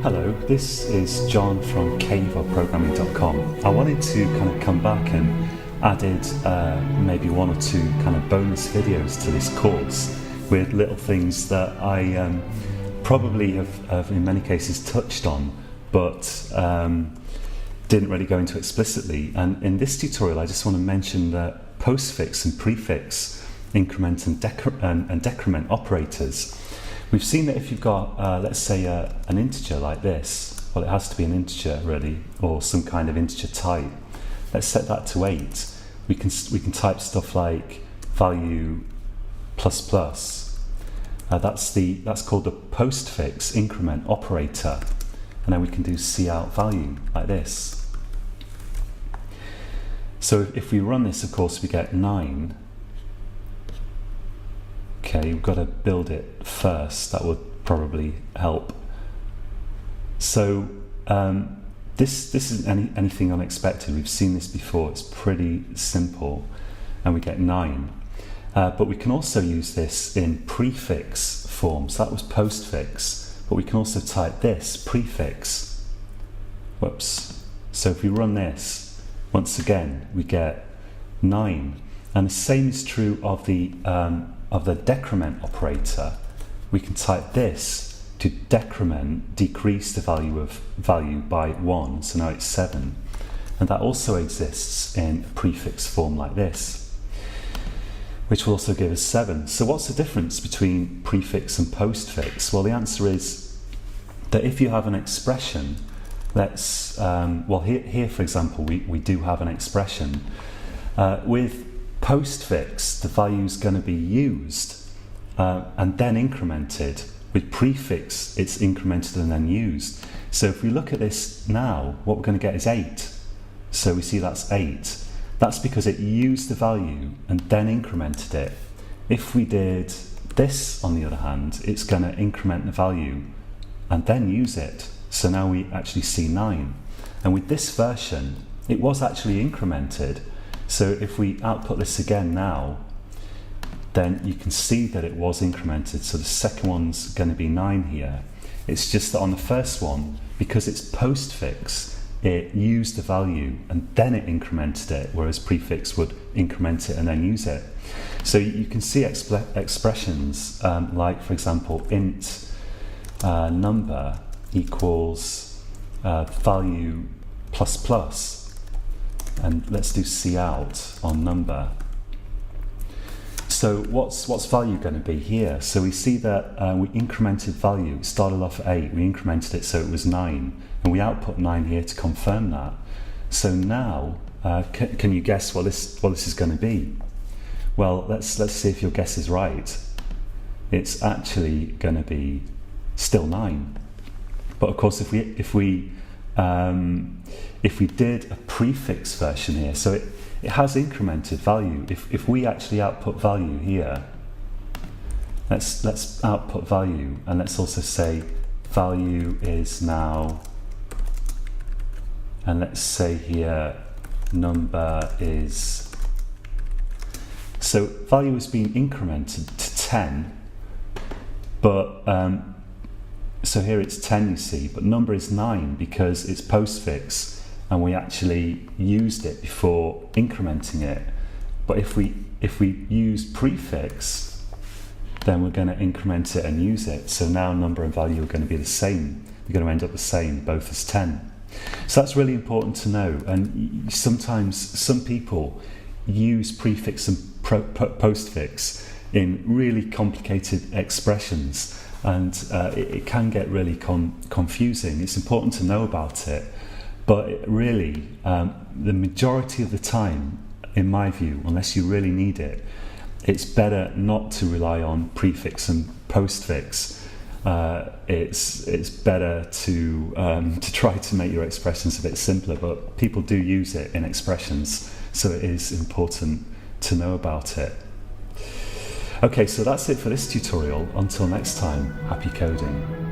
Hello, this is John from caveofprogramming.com. I wanted to kind of come back and added maybe one or two kind of bonus videos to this course with little things that I probably have in many cases touched on, but didn't really go into explicitly. And in this tutorial, I just want to mention that postfix and prefix increment and decrement operators. We've seen that if you've got, let's say, an integer like this, well, it has to be an integer really, or some kind of integer type. Let's set that to 8. We can type stuff like value plus plus. That's called the postfix increment operator, and then we can do cout value like this. So if we run this, of course, we get 9. Okay, we've got to build it first. That would probably help. So this isn't anything unexpected. We've seen this before. It's pretty simple, and we get 9. But we can also use this in prefix form. So that was postfix, but we can also type this prefix. Whoops. So if we run this, once again we get 9, and the same is true of the decrement operator. We can type this to decrease the value by 1, so now it's 7, and that also exists in a prefix form like this, which will also give us 7. So what's the difference between prefix and postfix? Well, the answer is that if you have an expression, here for example we do have an expression with postfix, the value is going to be used and then incremented. With prefix, it's incremented and then used. So if we look at this now, what we're going to get is 8. So we see that's 8. That's because it used the value and then incremented it. If we did this, on the other hand, it's going to increment the value and then use it. So now we actually see 9. And with this version, it was actually incremented. So if we output this again now, then you can see that it was incremented. So the second one's going to be 9 here. It's just that on the first one, because it's postfix, it used the value and then it incremented it, whereas prefix would increment it and then use it. So you can see expressions like, for example, int number equals value plus plus. And let's do cout on number. So what's value going to be here? So we see that we incremented value. It started off at 8, we incremented it so it was 9, and we output 9 here to confirm that. So now, can you guess what this is going to be? Well, let's see if your guess is right. It's actually going to be still 9. But of course, if we did a prefix version here, so it has incremented value. If we actually output value here, let's output value, and let's also say value is now, and let's say here number is, so value is being incremented to 10, but so here it's 10, you see, but number is 9 because it's postfix and we actually used it before incrementing it. But if we use prefix, then we're going to increment it and use it. So now number and value are going to be the same. They're going to end up the same, both as 10. So that's really important to know. And sometimes some people use prefix and postfix in really complicated expressions, and it can get really confusing. It's important to know about it, but really the majority of the time, in my view, unless you really need it, it's better not to rely on prefix and postfix. It's better to try to make your expressions a bit simpler, but people do use it in expressions, so it is important to know about it. Okay, so that's it for this tutorial. Until next time, happy coding.